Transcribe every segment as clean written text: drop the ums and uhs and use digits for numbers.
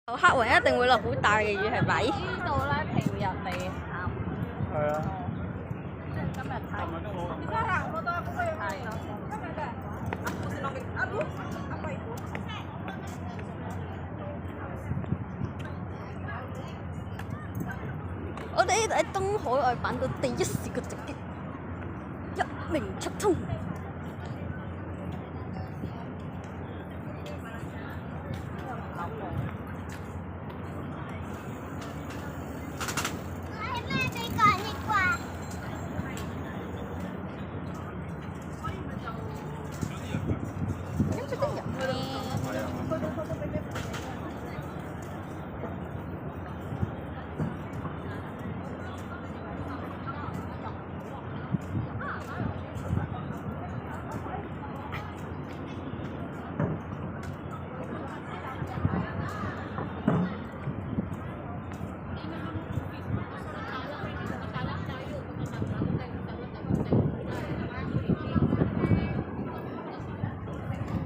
黑雲一定會落好大嘅雨，係咪？呢度咧平日未下。係啊。即係今日睇。我哋喺東海外版到第一時嘅直擊，一鳴出通。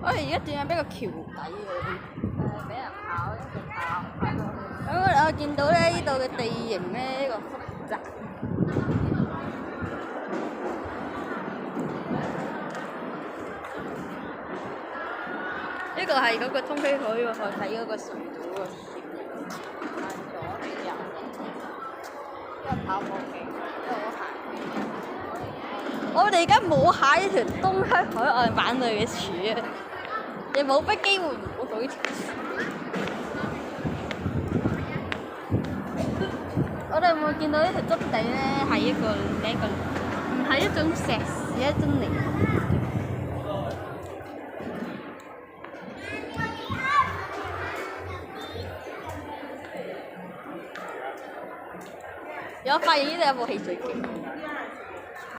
我哋而家轉緊俾個橋底嘅，俾人跑，一直跑。咁我見到咧呢度嘅地形咧呢個複雜。呢個係嗰個通飛海喎，我睇嗰個隧道喎。慢咗啲人，一跑冇勁，一路行。我哋而家冇下呢條東區海岸版類嘅柱啊，亦冇乜機會摸到呢條柱。我哋有冇見到呢條質地咧係一個唔係一種石屎，一種泥。有發現呢度有部汽水機。